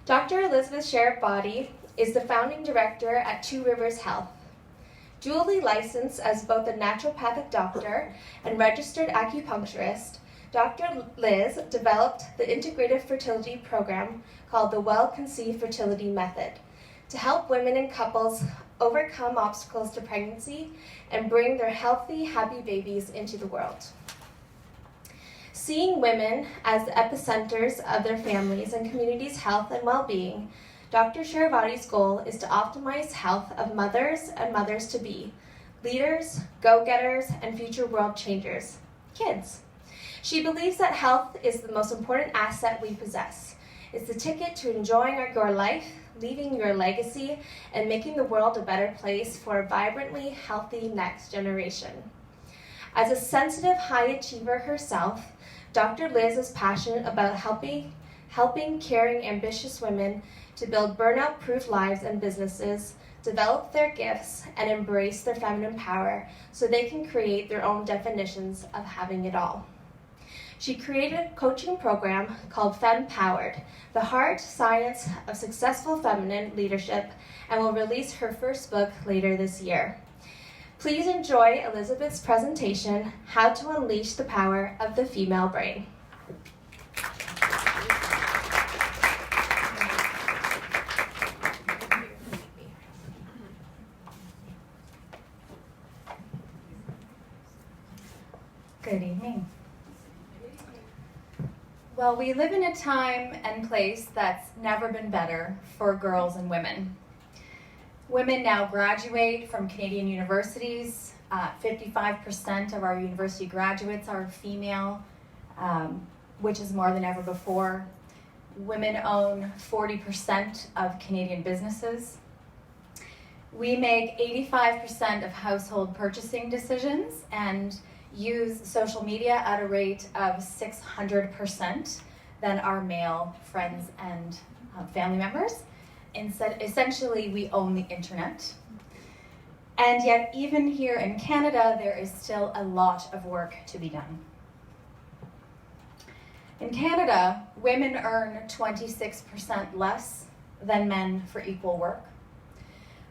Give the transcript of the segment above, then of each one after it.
Dr. Elizabeth Cherevaty is the founding director at Two Rivers Health. Dually licensed as both a naturopathic doctor and registered acupuncturist, Dr. Liz developed the integrative fertility program called the Well-Conceived Fertility Method to help women and couples overcome obstacles to pregnancy and bring their healthy, happy babies into the world. Seeing women as the epicenters of their families and communities' health and well-being, Dr. Cherevaty's goal is to optimize health of mothers and mothers-to-be, leaders, go-getters, and future world changers, kids. She believes that health is the most important asset we possess. It's the ticket to enjoying your life, leaving your legacy, and making the world a better place for a vibrantly healthy next generation. As a sensitive high achiever herself, Dr. Liz is passionate about helping caring, ambitious women to build burnout-proof lives and businesses, develop their gifts, and embrace their feminine power so they can create their own definitions of having it all. She created a coaching program called Fem-Powered, the Heart Science of Successful Feminine Leadership, and will release her first book later this year. Please enjoy Elizabeth's presentation, How to Unleash the Power of the Female Brain. Good evening. Well, we live in a time and place that's never been better for girls and women. Women now graduate from Canadian universities. 55% of our university graduates are female, which is more than ever before. Women own 40% of Canadian businesses. We make 85% of household purchasing decisions and use social media at a rate of 600% than our male friends and family members. Essentially, we own the internet. And yet, even here in Canada, there is still a lot of work to be done. In Canada, women earn 26% less than men for equal work.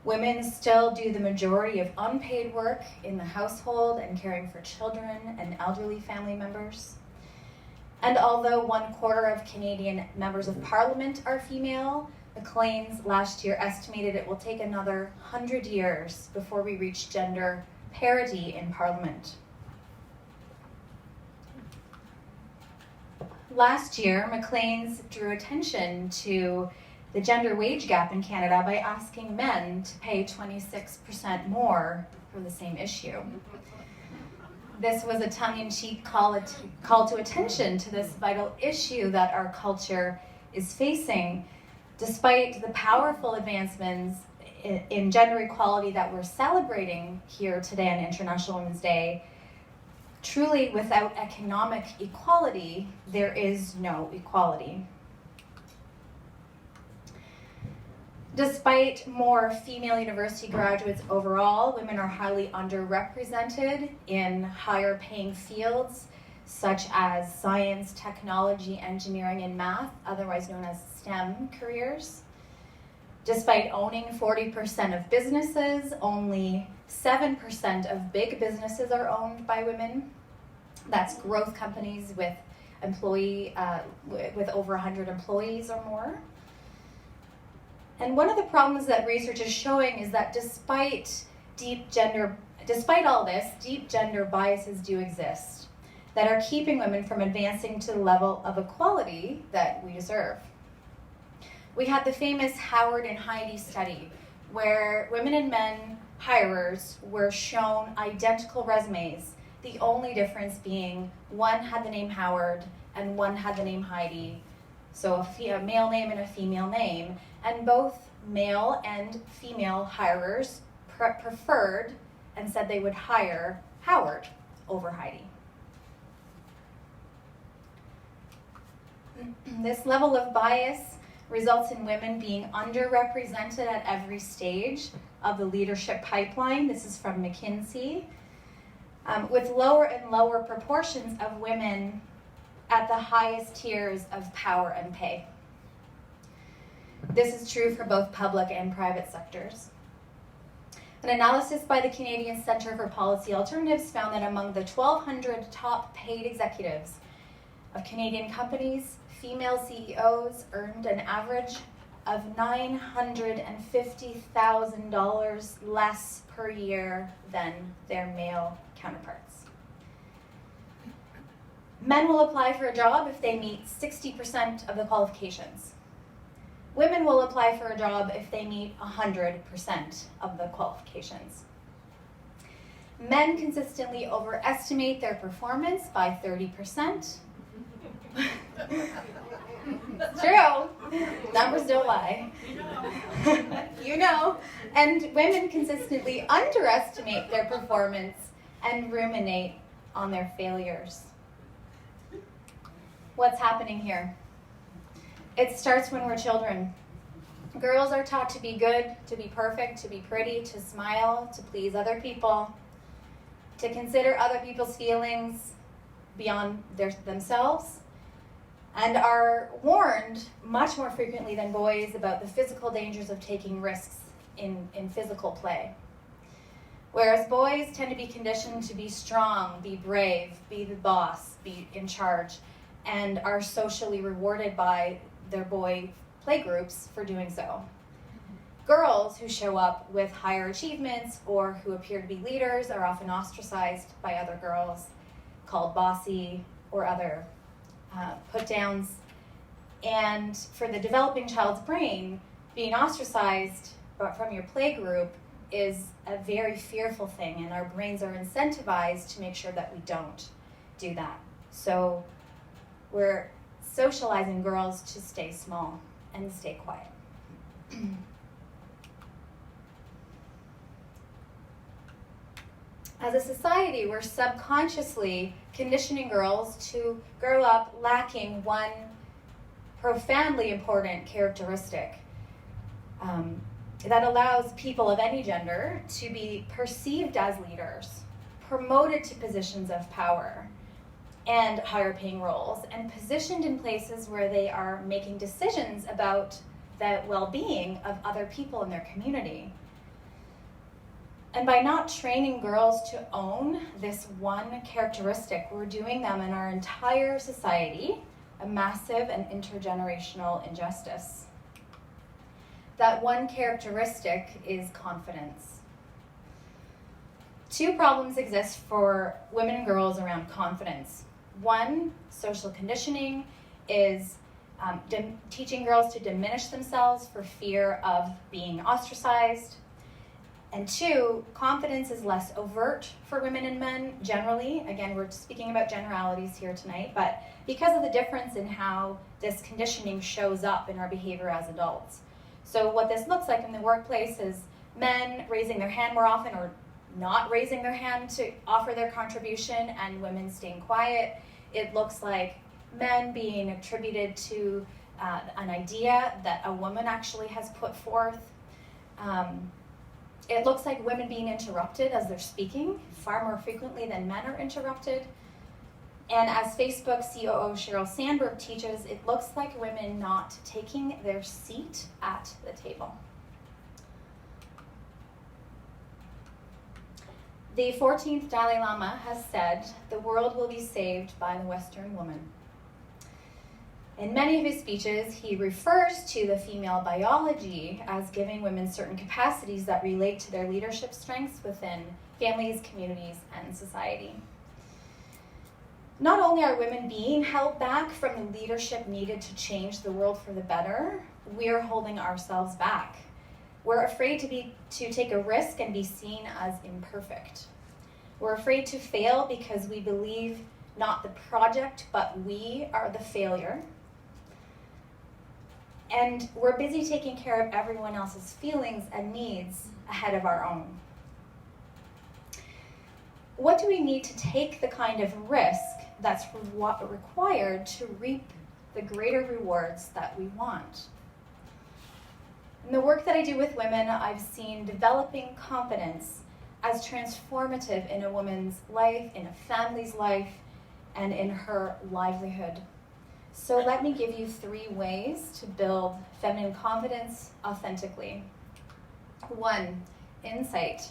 Women still do the majority of unpaid work in the household and caring for children and elderly family members. And although 1/4 of Canadian members of Parliament are female, Maclean's last year estimated it will take another 100 years before we reach gender parity in Parliament. Last year, Maclean's drew attention to the gender wage gap in Canada by asking men to pay 26% more for the same issue. This was a tongue-in-cheek call to attention to this vital issue that our culture is facing, despite the powerful advancements in gender equality that we're celebrating here today on International Women's Day. Truly, without economic equality, there is no equality. Despite more female university graduates overall, women are highly underrepresented in higher paying fields such as science, technology, engineering, and math, otherwise known as STEM careers. Despite owning 40% of businesses, only 7% of big businesses are owned by women. That's growth companies with over 100 employees or more. And one of the problems that research is showing is that despite all this, deep gender biases do exist that are keeping women from advancing to the level of equality that we deserve. We had the famous Howard and Heidi study where women and men hirers were shown identical resumes, the only difference being one had the name Howard and one had the name Heidi, so a male name and a female name, and both male and female hirers preferred and said they would hire Howard over Heidi. This level of bias results in women being underrepresented at every stage of the leadership pipeline. This is from McKinsey, with lower and lower proportions of women at the highest tiers of power and pay. This is true for both public and private sectors. An analysis by the Canadian Centre for Policy Alternatives found that among the 1,200 top paid executives of Canadian companies, female CEOs earned an average of $950,000 less per year than their male counterparts. Men will apply for a job if they meet 60% of the qualifications. Women will apply for a job if they meet 100% of the qualifications. Men consistently overestimate their performance by 30%. It's true. Numbers don't lie. You know. And women consistently underestimate their performance and ruminate on their failures. What's happening here? It starts when we're children. Girls are taught to be good, to be perfect, to be pretty, to smile, to please other people, to consider other people's feelings beyond themselves, and are warned much more frequently than boys about the physical dangers of taking risks in physical play. Whereas boys tend to be conditioned to be strong, be brave, be the boss, be in charge, and are socially rewarded by their boy playgroups for doing so. Girls who show up with higher achievements or who appear to be leaders are often ostracized by other girls, called bossy or other put-downs. And for the developing child's brain, being ostracized from your playgroup is a very fearful thing, and our brains are incentivized to make sure that we don't do that. So we're socializing girls to stay small and stay quiet. As a society, we're subconsciously conditioning girls to grow up lacking one profoundly important characteristic that allows people of any gender to be perceived as leaders, promoted to positions of power and higher paying roles, and positioned in places where they are making decisions about the well-being of other people in their community. And by not training girls to own this one characteristic, we're doing them in our entire society a massive and intergenerational injustice. That one characteristic is confidence. Two problems exist for women and girls around confidence. One, social conditioning, is teaching girls to diminish themselves for fear of being ostracized. And two, confidence is less overt for women and men generally. Again, we're speaking about generalities here tonight, but because of the difference in how this conditioning shows up in our behavior as adults. So what this looks like in the workplace is men raising their hand more often or not raising their hand to offer their contribution, and women staying quiet. It looks like men being attributed to an idea that a woman actually has put forth. It looks like women being interrupted as they're speaking far more frequently than men are interrupted. And as Facebook COO Sheryl Sandberg teaches, it looks like women not taking their seat at the table. The 14th Dalai Lama has said, "The world will be saved by the Western woman." In many of his speeches, he refers to the female biology as giving women certain capacities that relate to their leadership strengths within families, communities, and society. Not only are women being held back from the leadership needed to change the world for the better, we're holding ourselves back. We're afraid to take a risk and be seen as imperfect. We're afraid to fail because we believe not the project, but we are the failure. And we're busy taking care of everyone else's feelings and needs ahead of our own. What do we need to take the kind of risk that's required to reap the greater rewards that we want? In the work that I do with women, I've seen developing confidence as transformative in a woman's life, in a family's life, and in her livelihood. So let me give you 3 ways to build feminine confidence authentically. 1, insight.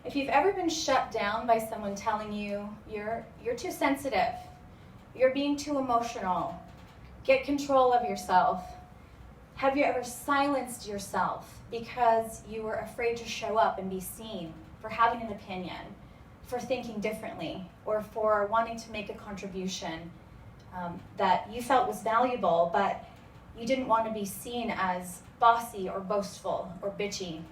If you've ever been shut down by someone telling you you're too sensitive, you're being too emotional, get control of yourself, have you ever silenced yourself because you were afraid to show up and be seen, for having an opinion, for thinking differently, or for wanting to make a contribution that you felt was valuable, but you didn't want to be seen as bossy or boastful or bitchy?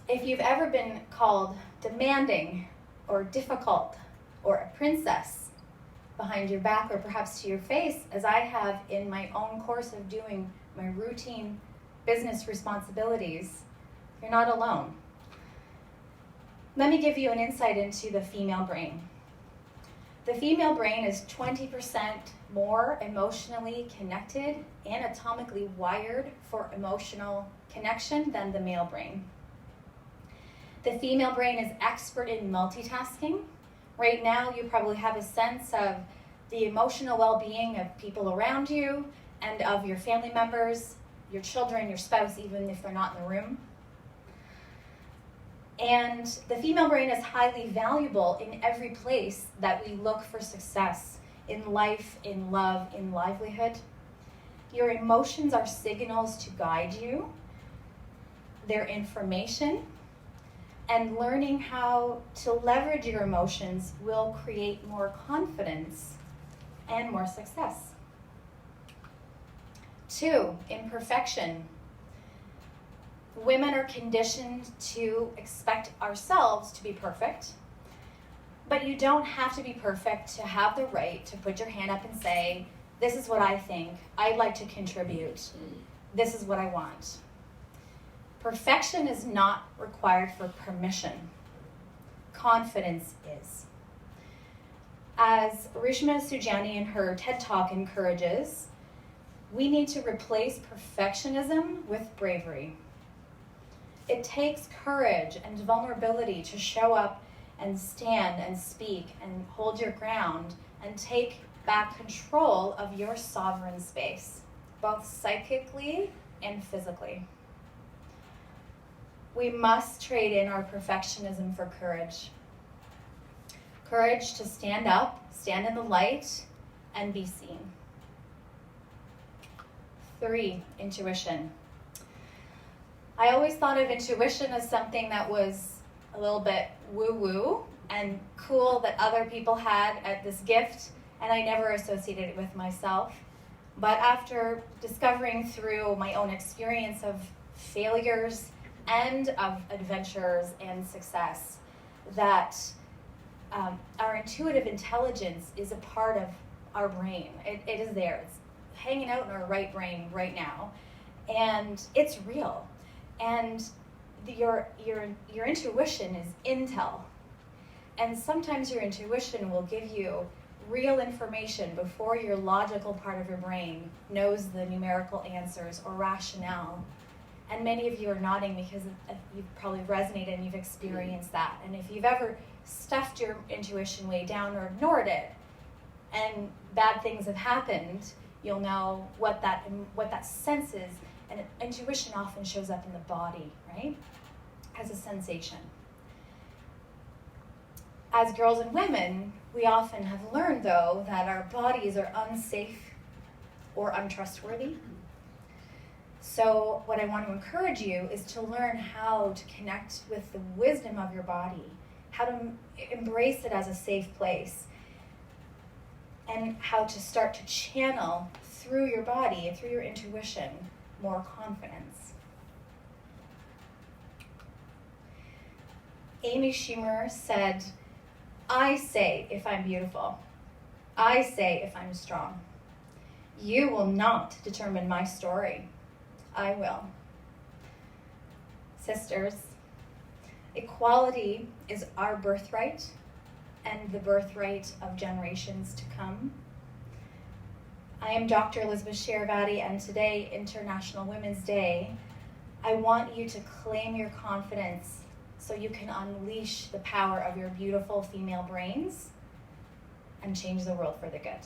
If you've ever been called demanding or difficult or a princess behind your back or perhaps to your face, as I have in my own course of doing my routine business responsibilities, you're not alone. Let me give you an insight into the female brain. The female brain is 20% more emotionally connected, anatomically wired for emotional connection than the male brain. The female brain is expert in multitasking. Right now, you probably have a sense of the emotional well-being of people around you and of your family members, your children, your spouse, even if they're not in the room. And the female brain is highly valuable in every place that we look for success, in life, in love, in livelihood. Your emotions are signals to guide you. They're information. And learning how to leverage your emotions will create more confidence and more success. 2, imperfection. Women are conditioned to expect ourselves to be perfect, but you don't have to be perfect to have the right to put your hand up and say, this is what I think, I'd like to contribute, this is what I want. Perfection is not required for permission. Confidence is. As Rishma Sujani in her TED Talk encourages, we need to replace perfectionism with bravery. It takes courage and vulnerability to show up and stand and speak and hold your ground and take back control of your sovereign space, both psychically and physically. We must trade in our perfectionism for courage. Courage to stand up, stand in the light, and be seen. 3, intuition. I always thought of intuition as something that was a little bit woo-woo and cool that other people had at this gift, and I never associated it with myself. But after discovering through my own experience of failures and of adventures and success that our intuitive intelligence is a part of our brain. It is there. It's hanging out in our right brain right now, and it's real. And your intuition is intel, and sometimes your intuition will give you real information before your logical part of your brain knows the numerical answers or rationale. And many of you are nodding because you've probably resonated and you've experienced that. And if you've ever stuffed your intuition way down or ignored it, and bad things have happened, you'll know what that sense is. And intuition often shows up in the body, right? As a sensation. As girls and women, we often have learned, though, that our bodies are unsafe or untrustworthy. So what I want to encourage you is to learn how to connect with the wisdom of your body, how to embrace it as a safe place, and how to start to channel through your body, through your intuition, more confidence. Amy Schumer said, I say if I'm beautiful. I say if I'm strong. You will not determine my story. I will. Sisters, equality is our birthright and the birthright of generations to come. I am Dr. Elizabeth Cherevaty, and today, International Women's Day, I want you to claim your confidence so you can unleash the power of your beautiful female brains and change the world for the good.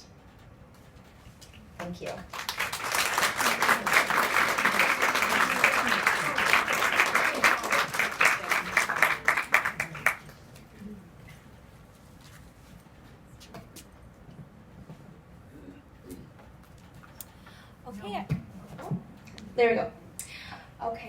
Thank you. Okay. There we go.